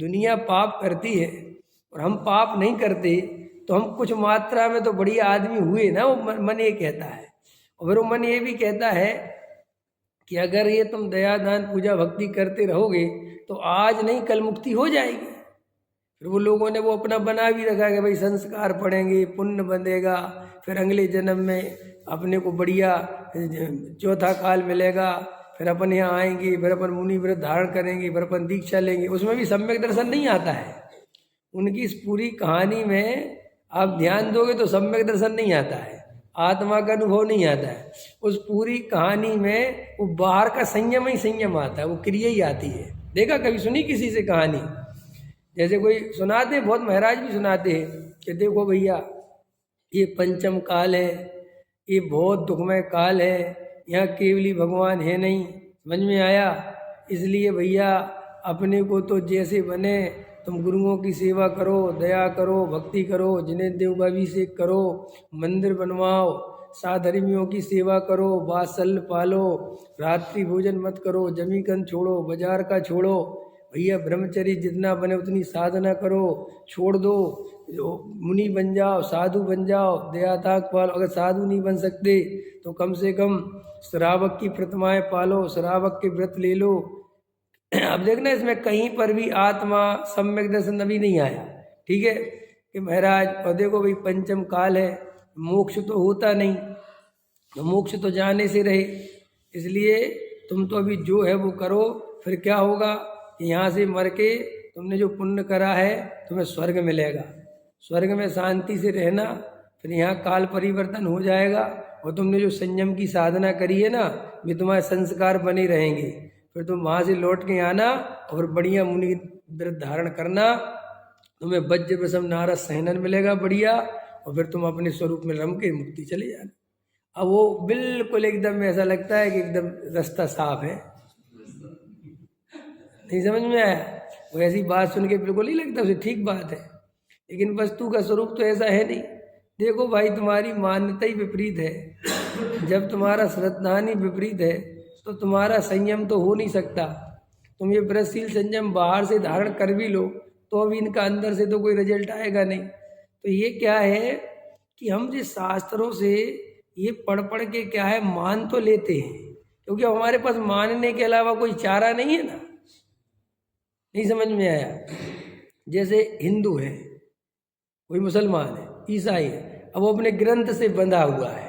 दुनिया पाप करती है और हम पाप नहीं करते, तो हम कुछ मात्रा में तो बढ़िया आदमी हुए ना, वो मन ये कहता है। और फिर वो मन ये भी कहता है कि अगर ये तुम दया दान पूजा भक्ति करते रहोगे तो आज नहीं कल मुक्ति हो जाएगी। फिर वो लोगों ने वो अपना बना भी रखा कि भाई संस्कार पड़ेंगे, पुण्य बंधेगा, फिर अगले जन्म में अपने को बढ़िया चौथा काल मिलेगा, फिर अपन यहाँ आएंगे, फिर अपन मुनि व्रत धारण करेंगे, फिर अपन दीक्षा लेंगे। उसमें भी सम्यक दर्शन नहीं आता है। उनकी इस पूरी कहानी में आप ध्यान दोगे तो सम्यक दर्शन नहीं आता है, आत्मा का अनुभव नहीं आता है। उस पूरी कहानी में वो बाहर का संयम ही संयम आता है, वो क्रिया ही आती है। देखा कभी सुनी किसी से कहानी? जैसे कोई सुनाते हैं, बहुत महाराज भी सुनाते हैं कि देखो भैया ये पंचम काल है, ये बहुत दुखमय काल है, यहाँ केवली भगवान है नहीं, समझ में आया? इसलिए भैया अपने को तो जैसे बने तुम गुरुओं की सेवा करो, दया करो, भक्ति करो, जिन्हें देव का अभिषेक करो, मंदिर बनवाओ, साधर्मियों की सेवा करो, वात्सल्य पालो, रात्रि भोजन मत करो, जमीकन छोड़ो, बाजार का छोड़ो, भैया ब्रह्मचर्य जितना बने उतनी साधना करो, छोड़ दो, मुनि बन जाओ, साधु बन जाओ, दया ताक पालो। अगर साधु नहीं बन सकते तो कम से कम श्रावक की प्रतिमाएं पालो, श्रावक के व्रत ले लो। अब देखना इसमें कहीं पर भी आत्मा सम्यक दर्शन अभी नहीं आया, ठीक है? कि महाराज और देखो भाई पंचम काल है, मोक्ष तो होता नहीं, तो मोक्ष तो जाने से रहे, इसलिए तुम तो अभी जो है वो करो। फिर क्या होगा कि यहाँ से मर के तुमने जो पुण्य करा है तुम्हें स्वर्ग मिलेगा, स्वर्ग में शांति से रहना, फिर यहाँ काल परिवर्तन हो जाएगा और तुमने जो संयम की साधना करी है ना, वे तुम्हारे संस्कार बने रहेंगे। फिर तुम वहाँ से लौट के आना और बढ़िया मुनि व्रत धारण करना, तुम्हें वज्र वसम नारद सहनन मिलेगा बढ़िया, और फिर तुम अपने स्वरूप में रम के मुक्ति चले जाना। अब वो बिल्कुल एकदम ऐसा लगता है कि एकदम रास्ता साफ है, नहीं समझ में आया? वो ऐसी बात सुन के बिल्कुल नहीं लगता उसे ठीक बात है, लेकिन वस्तु का स्वरूप तो ऐसा है नहीं। देखो भाई तुम्हारी मान्यता ही विपरीत है, जब तुम्हारा श्रद्धान ही विपरीत है तो तुम्हारा संयम तो हो नहीं सकता। तुम ये व्रतशील संयम बाहर से धारण कर भी लो तो अभी इनका अंदर से तो कोई रिजल्ट आएगा नहीं। तो ये क्या है कि हम जिस शास्त्रों से ये पढ़ पढ़ के क्या है मान तो लेते हैं, क्योंकि हमारे पास मानने के अलावा कोई चारा नहीं है ना। नहीं समझ में आया? जैसे हिंदू है, कोई मुसलमान है, ईसाई है, अब वो अपने ग्रंथ से बंधा हुआ है।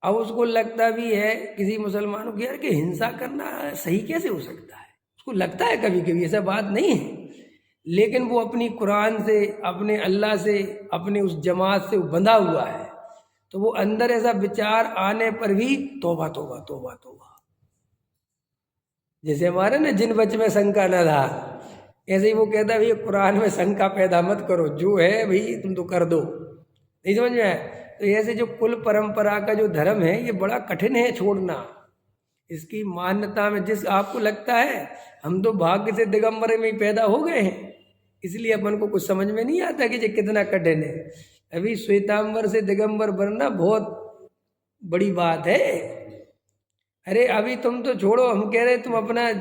अब उसको लगता भी है किसी मुसलमानों की यार कि हिंसा करना सही कैसे हो सकता है, उसको लगता है कभी कभी, ऐसा बात नहीं है, लेकिन वो अपनी कुरान से, अपने अल्लाह से, अपने उस जमात से वो बंधा हुआ है। तो वो अंदर ऐसा विचार आने पर भी तौबा तौबा तौबा तौबा, जैसे हमारे ना जिन बच में शंका न था, ऐसे ही वो कहता है भैया कुरान में शंका पैदा मत करो, जो है भाई तुम तो कर दो। नहीं समझ में आया? तो ऐसे जो कुल परंपरा का जो धर्म है ये बड़ा कठिन है छोड़ना। इसकी मान्यता में जिस आपको लगता है हम तो भाग्य से दिगंबर में ही पैदा हो गए हैं, इसलिए अपन को कुछ समझ में नहीं आता कि ये कितना कठिन है। अभी श्वेतांबर से दिगंबर बनना बहुत बड़ी बात है। अरे अभी तुम तो छोड़ो, हम कह रहे तुम अपना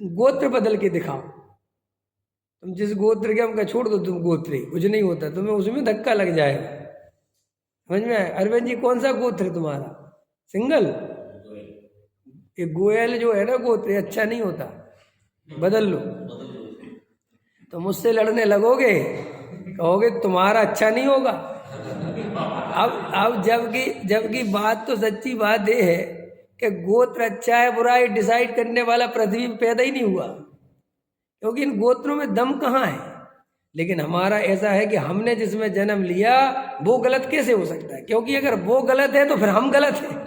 गोत्र बदल के दिखाओ, तुम जिस गोत्र के, हम कह छोड़ दो तुम गोत्र, कुछ नहीं होता, तुम्हें उसमें धक्का लग जाएगा। समझ में आया? अरविंद जी कौन सा गोत्र है तुम्हारा? सिंगल? ये गोयल जो है ना गोत्र अच्छा नहीं होता, बदल लो। तो मुझसे लड़ने लगोगे, कहोगे तुम्हारा अच्छा नहीं होगा। अब जबकि बात तो सच्ची बात ये है कि गोत्र अच्छा है बुरा है डिसाइड करने वाला पृथ्वी में पैदा ही नहीं हुआ, क्योंकि इन गोत्रों में दम कहाँ है। लेकिन हमारा ऐसा है कि हमने जिसमें जन्म लिया वो गलत कैसे हो सकता है, क्योंकि अगर वो गलत है तो फिर हम गलत हैं।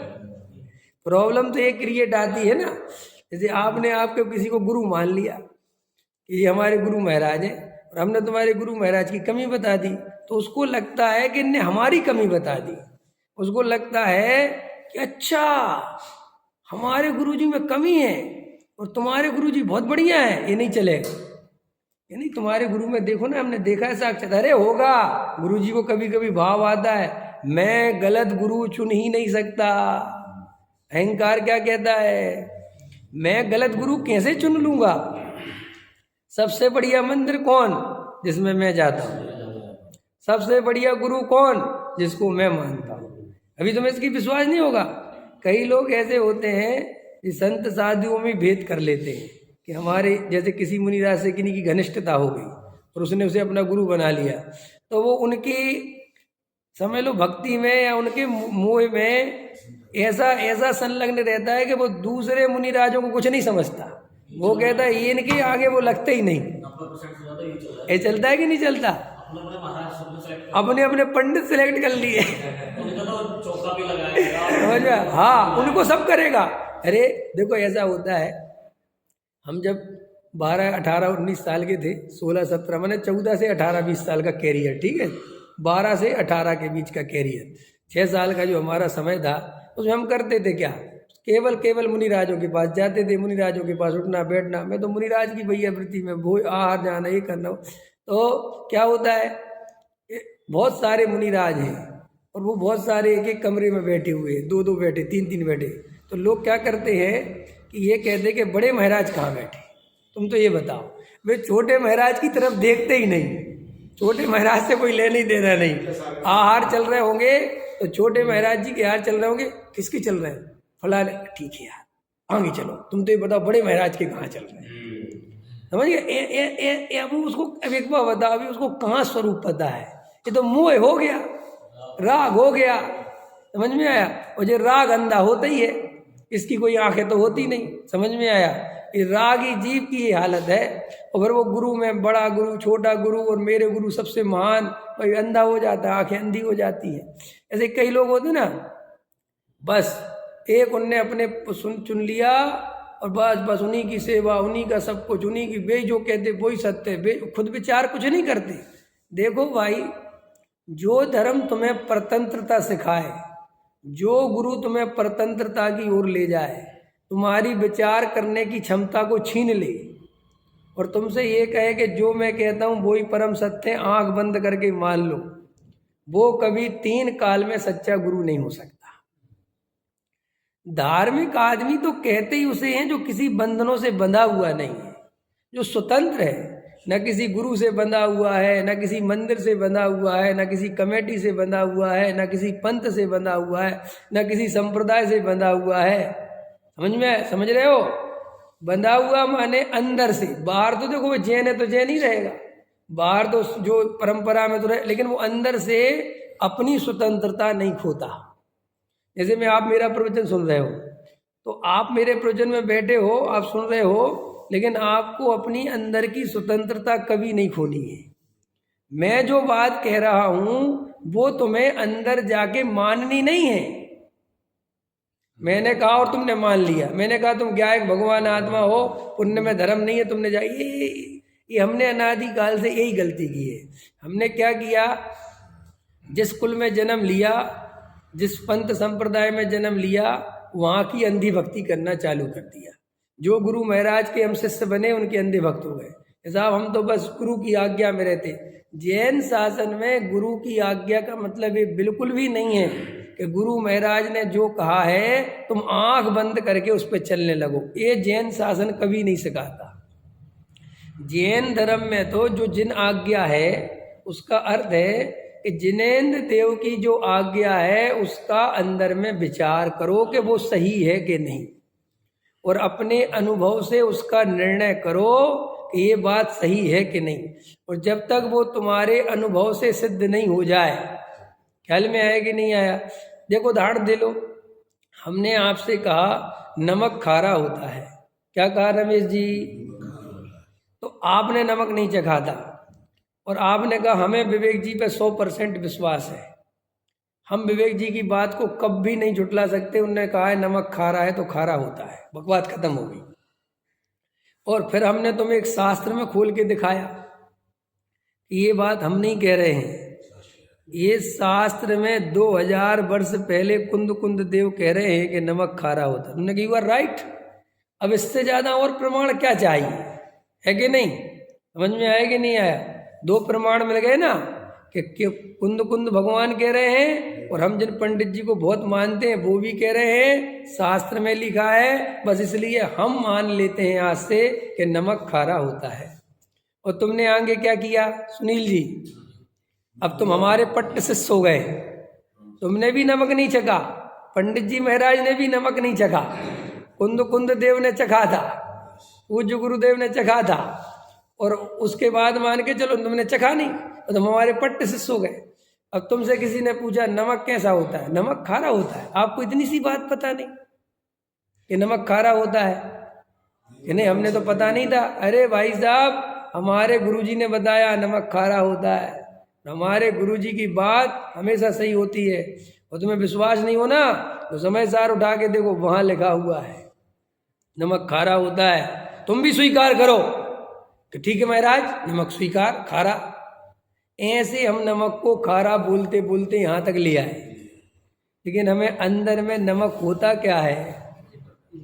प्रॉब्लम तो ये क्रिएट आती है ना, जैसे आपने आपके किसी को गुरु मान लिया कि ये हमारे गुरु महाराज हैं, और हमने तुम्हारे गुरु महाराज की कमी बता दी, तो उसको लगता है कि इनने हमारी कमी बता दी। उसको लगता है कि अच्छा हमारे गुरुजी में कमी है और तुम्हारे गुरुजी बहुत बढ़िया है, ये नहीं चलेगा। ये नहीं, तुम्हारे गुरु में देखो ना, हमने देखा है साक्षात। अरे होगा, गुरुजी को कभी कभी भाव आता है मैं गलत गुरु चुन ही नहीं सकता। अहंकार क्या कहता है, मैं गलत गुरु कैसे चुन लूंगा। सबसे बढ़िया मंदिर कौन? जिसमें मैं जाता हूँ। सबसे बढ़िया गुरु कौन? जिसको मैं मानता हूँ। अभी तुम्हें इसकी विश्वास नहीं होगा। कई लोग ऐसे होते हैं कि संत साधुओं में भेद कर लेते हैं कि हमारे जैसे किसी मुनिराज से किन्हीं की घनिष्ठता हो गई और उसने उसे अपना गुरु बना लिया, तो वो उनकी समझ लो भक्ति में या उनके मोह में ऐसा संलग्न रहता है कि वो दूसरे मुनिराजों को कुछ नहीं समझता। वो कहता है ये इनके आगे वो लगते ही नहीं। ये चलता है कि नहीं चलता? अपने अपने पंडित सिलेक्ट कर लिए समझ में? हाँ, उनको सब करेगा। अरे देखो ऐसा होता है, हम जब 12, 18, 19 साल के थे, 16, 17 मैंने 14 से 18, 20 साल का कैरियर, ठीक है, 12 से 18 के बीच का कैरियर, 6 साल का जो हमारा समय था, उसमें हम करते थे क्या? केवल मुनिराजों के पास जाते थे, मुनिराजों के पास उठना बैठना। मैं तो मुनिराज की भैया वृत्ति में वो आहार जाना ये करना। तो क्या होता है, बहुत सारे मुनिराज हैं और वो बहुत सारे एक एक कमरे में बैठे हुए, 2-2 बैठे, 3-3 बैठे। तो लोग क्या करते हैं कि ये कहते कि बड़े महाराज कहाँ बैठे, तुम तो ये बताओ। वे छोटे महाराज की तरफ देखते ही नहीं, छोटे महाराज से कोई लेने ही देना नहीं। आहार चल रहे होंगे तो छोटे महाराज जी के आहार चल रहे होंगे, किसके चल रहे हैं? फलाने। ठीक है यार आगे चलो, तुम तो ये बताओ बड़े महाराज के कहाँ चल रहे हैं। समझ गए? अभी उसको एक बार बता, अभी उसको कहाँ स्वरूप पता है? ये तो मोह हो गया, राग हो गया। समझ में आया? और ये राग अंधा होता ही है, इसकी कोई आंखें तो होती नहीं। समझ में आया? ये रागी जीव की ये हालत है। और फिर वो गुरु में बड़ा गुरु, छोटा गुरु और मेरे गुरु सबसे महान, भाई अंधा हो जाता है, आंखें अंधी हो जाती है। ऐसे कई लोग होते ना, बस एक उनने अपने चुन लिया और बस उन्हीं की सेवा, उन्हीं का सब कुछ, उन्हीं की वे जो कहते वही सत्य, खुद विचार कुछ नहीं करते। देखो भाई, जो धर्म तुम्हें परतंत्रता सिखाए, जो गुरु तुम्हें परतंत्रता की ओर ले जाए, तुम्हारी विचार करने की क्षमता को छीन ले और तुमसे ये कहे कि जो मैं कहता हूँ वही परम सत्य है, आंख बंद करके मान लो, वो कभी 3 काल में सच्चा गुरु नहीं हो सकता। धार्मिक आदमी तो कहते ही उसे हैं जो किसी बंधनों से बंधा हुआ नहीं है, जो स्वतंत्र है, न किसी गुरु से बंधा हुआ है, न किसी मंदिर से बंधा हुआ है, न किसी कमेटी से बंधा हुआ है, न किसी पंथ से बंधा हुआ है, न किसी संप्रदाय से बंधा हुआ है। समझ रहे हो? बंधा हुआ माने अंदर से। बाहर तो देखो वो जैन है तो जैन ही रहेगा, बाहर तो जो परंपरा में तो रहे, लेकिन वो अंदर से अपनी स्वतंत्रता नहीं खोता। जैसे मैं, आप मेरा प्रवचन सुन रहे हो तो आप मेरे प्रवचन में बैठे हो, आप सुन रहे हो, लेकिन आपको अपनी अंदर की स्वतंत्रता कभी नहीं खोनी है। मैं जो बात कह रहा हूं वो तुम्हें अंदर जाके माननी नहीं है। मैंने कहा और तुमने मान लिया, मैंने कहा तुम क्या एक भगवान आत्मा हो, पुण्य में धर्म नहीं है, तुमने ये हमने अनादिकाल से यही गलती की है। हमने क्या किया, जिस कुल में जन्म लिया, जिस पंथ संप्रदाय में जन्म लिया, वहाँ की अंधी भक्ति करना चालू कर दिया। जो गुरु महाराज के हम शिष्य बने उनके अंधे भक्त हो गए। साहब हम तो बस गुरु की आज्ञा में रहते। जैन शासन में गुरु की आज्ञा का मतलब ये बिल्कुल भी नहीं है कि गुरु महाराज ने जो कहा है तुम आंख बंद करके उस पर चलने लगो। ये जैन शासन कभी नहीं सिखाता। जैन धर्म में तो जो जिन आज्ञा है उसका अर्थ है कि जिनेंद्र देव की जो आज्ञा है उसका अंदर में विचार करो कि वो सही है कि नहीं, और अपने अनुभव से उसका निर्णय करो कि ये बात सही है कि नहीं। और जब तक वो तुम्हारे अनुभव से सिद्ध नहीं हो जाए, ख्याल में आया कि नहीं आया? देखो उदाहरण दे लो, हमने आपसे कहा नमक खारा होता है, क्या कहा रमेश जी? तो आपने नमक नहीं चखा था और आपने कहा हमें विवेक जी पे 100% विश्वास है, हम विवेक जी की बात को कभी नहीं झुटला सकते। उन्होंने कहा है नमक खारा है तो खारा होता है, बकवास खत्म हो गई। और फिर हमने तुम्हें एक शास्त्र में खोल के दिखाया कि ये बात हम नहीं कह रहे हैं, ये शास्त्र में 2000 वर्ष पहले कुंद देव कह रहे हैं कि नमक खारा होता है। उन्होंने कहा यू आर राइट। अब इससे ज्यादा और प्रमाण क्या चाहिए, है कि नहीं? समझ में आया कि नहीं आया? 2 प्रमाण मिल गए ना कि कुंद भगवान कह रहे हैं और हम जिन पंडित जी को बहुत मानते हैं वो भी कह रहे हैं, शास्त्र में लिखा है, बस इसलिए हम मान लेते हैं आज से कि नमक खारा होता है। और तुमने आगे क्या किया सुनील जी, अब तुम हमारे पट्ट शिष्य हो गए, तुमने भी नमक नहीं चखा, पंडित जी महाराज ने भी नमक नहीं चखा, कुंद देव ने चखा था, पूज्य गुरुदेव ने चखा था, और उसके बाद मान के चलो तुमने चखा नहीं तो तुम हमारे पट्ट शिष्य हो गए। अब तुमसे किसी ने पूछा नमक कैसा होता है, नमक खारा होता है, आपको इतनी सी बात पता नहीं कि नमक खारा होता है कि नहीं, हमने तो पता नहीं था। अरे भाई साहब, हमारे गुरुजी ने बताया नमक खारा होता है, हमारे गुरुजी की बात हमेशा सही होती है। और तुम्हें विश्वास नहीं हो ना तो समय सार उठा के देखो, वहां लिखा हुआ है नमक खारा होता है। तुम भी स्वीकार करो कि ठीक है महाराज नमक स्वीकार खारा। ऐसे हम नमक को खारा बोलते बोलते यहाँ तक ले आए, लेकिन हमें अंदर में नमक होता क्या है।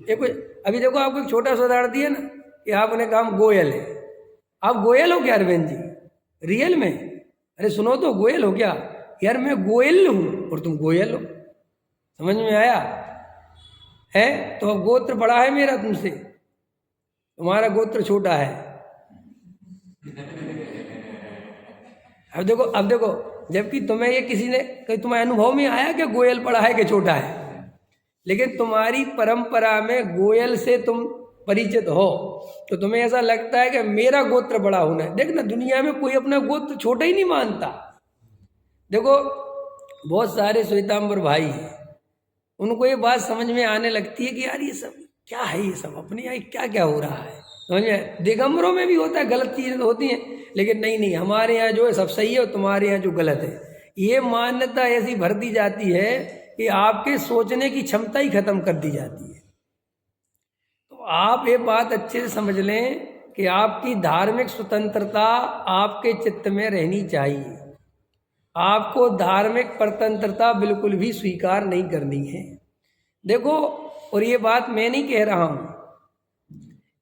देखो अभी देखो, आपको एक छोटा सा उदाहरण दिया ना कि आपने कहा हम गोयल है। आप गोयल हो क्या अरविंद जी, रियल में? अरे सुनो तो, गोयल हो क्या? यार मैं गोयल हूं और तुम गोयल हो, समझ में आया है? तो अब गोत्र बड़ा है मेरा तुमसे, तुम्हारा गोत्र छोटा है। अब देखो जबकि तुम्हें ये किसी ने कहीं तुम्हारे अनुभव में आया कि गोयल बड़ा है कि छोटा है, लेकिन तुम्हारी परंपरा में गोयल से तुम परिचित हो तो तुम्हें ऐसा लगता है कि मेरा गोत्र बड़ा होना है। देखना दुनिया में कोई अपना गोत्र छोटा ही नहीं मानता। देखो बहुत सारे श्वेतांबर भाई हैं, उनको ये बात समझ में आने लगती है कि यार ये सब क्या है, ये सब अपने यहाँ क्या क्या हो रहा है, समझ में? दिगंबरों में भी होता है, गलत चीजें तो होती हैं, लेकिन नहीं हमारे यहाँ जो है सब सही है और तुम्हारे यहाँ जो गलत है। ये मान्यता ऐसी भर दी जाती है कि आपके सोचने की क्षमता ही खत्म कर दी जाती है। तो आप ये बात अच्छे से समझ लें कि आपकी धार्मिक स्वतंत्रता आपके चित्त में रहनी चाहिए। आपको धार्मिक स्वतंत्रता बिल्कुल भी स्वीकार नहीं करनी है। देखो, और ये बात मैं नहीं कह रहा हूं,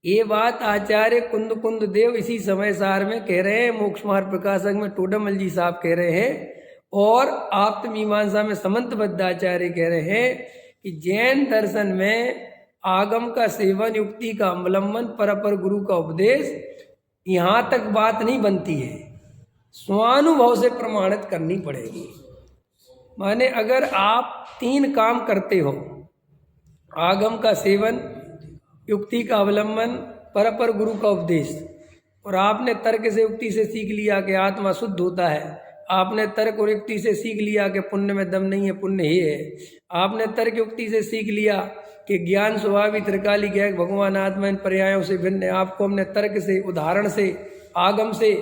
ये बात आचार्य कुंद देव इसी समय सार में कह रहे हैं, मोक्ष मार्ग प्रकाशक में टोडरमल जी साहब कह रहे हैं, और आप्तमीमांसा में समंतबद्ध आचार्य कह रहे हैं कि जैन दर्शन में आगम का सेवन, युक्ति का अवलंबन, परपर गुरु का उपदेश, यहां तक बात नहीं बनती है, स्वानुभव से प्रमाणित करनी पड़ेगी। माने अगर आप 3 काम करते हो, आगम का सेवन, युक्ति का अवलंबन, परपर गुरु का उपदेश, और आपने तर्क से युक्ति से सीख लिया कि आत्मा शुद्ध होता है, आपने तर्क और युक्ति से सीख लिया कि पुण्य में दम नहीं है, पुण्य ही है, आपने तर्क युक्ति से सीख लिया कि ज्ञान स्वभाव त्रिकालिक है, भगवान आत्मा इन पर्यायों से भिन्न है, आपको हमने तर्क से, उदाहरण से, आगम से,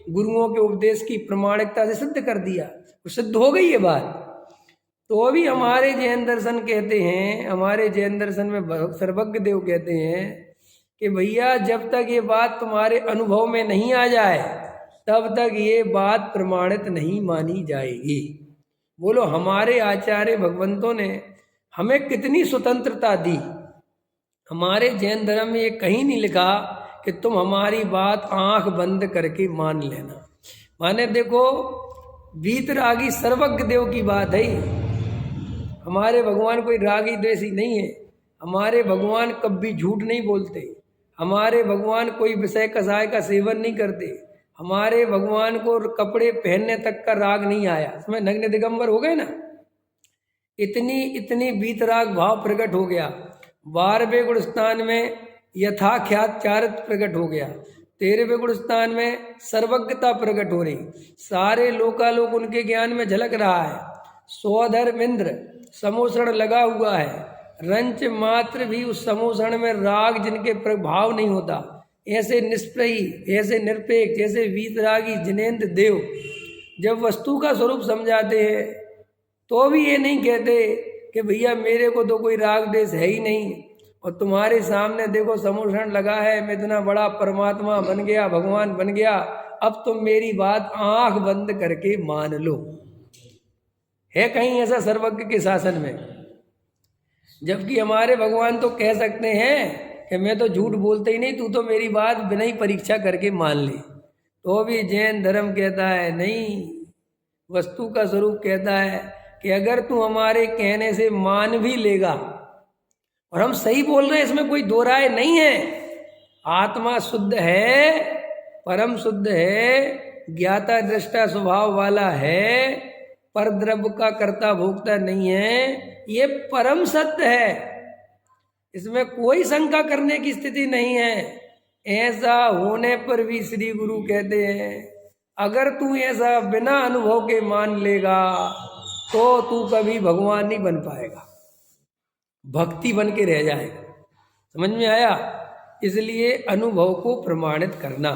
गुरुओं के उपदेश की प्रमाणिकता से सिद्ध कर दिया, तो सिद्ध हो गई ये बात। तो अभी हमारे जैन दर्शन कहते हैं, हमारे जैन दर्शन में सर्वज्ञ देव कहते हैं कि भैया जब तक ये बात तुम्हारे अनुभव में नहीं आ जाए तब तक ये बात प्रमाणित नहीं मानी जाएगी। बोलो हमारे आचार्य भगवंतों ने हमें कितनी स्वतंत्रता दी। हमारे जैन धर्म में ये कहीं नहीं लिखा कि तुम हमारी बात आंख बंद करके मान लेना। माने देखो, वीतरागी सर्वज्ञ देव की बात है। हमारे भगवान कोई रागी द्वेषी नहीं है, हमारे भगवान कभी झूठ नहीं बोलते, हमारे भगवान कोई विषय कसाय का सेवन नहीं करते, हमारे भगवान को कपड़े पहनने तक का राग नहीं आया। इसमें नग्न दिगंबर हो गए ना, इतनी वीतराग भाव प्रकट हो गया। 12वें गुण स्थान में यथाख्यात चारित्र प्रकट हो गया, 13वें गुण स्थान में सर्वज्ञता प्रकट हो रही, सारे लोकालोक उनके ज्ञान में झलक रहा है। स्वधर्म इंद्र समोषण लगा हुआ है, रंच मात्र भी उस समोषण में राग जिनके प्रभाव नहीं होता, ऐसे निष्प्रही, ऐसे निरपेक्ष, ऐसे वीतरागी जिनेन्द्र देव जब वस्तु का स्वरूप समझाते हैं तो भी ये नहीं कहते कि भैया मेरे को तो कोई राग देश है ही नहीं, और तुम्हारे सामने देखो समोषण लगा है, मैं इतना बड़ा परमात्मा बन गया, भगवान बन गया, अब तुम मेरी बात आंख बंद करके मान लो। है कहीं ऐसा सर्वज्ञ के शासन में? जबकि हमारे भगवान तो कह सकते हैं कि मैं तो झूठ बोलते ही नहीं, तू तो मेरी बात बिना ही परीक्षा करके मान ले। तो भी जैन धर्म कहता है नहीं, वस्तु का स्वरूप कहता है कि अगर तू हमारे कहने से मान भी लेगा, और हम सही बोल रहे हैं, इसमें कोई दो राय नहीं है, आत्मा शुद्ध है परम शुद्ध है, ज्ञाता दृष्टा स्वभाव वाला है, पर द्रव्य का कर्ता भोक्ता नहीं है, ये परम सत्य है। इसमें कोई शंका करने की स्थिति नहीं है। ऐसा होने पर भी श्री गुरु कहते हैं अगर तू ऐसा बिना अनुभव के मान लेगा तो तू कभी भगवान नहीं बन पाएगा, भक्ति बन के रह जाएगा। समझ में आया? इसलिए अनुभव को प्रमाणित करना।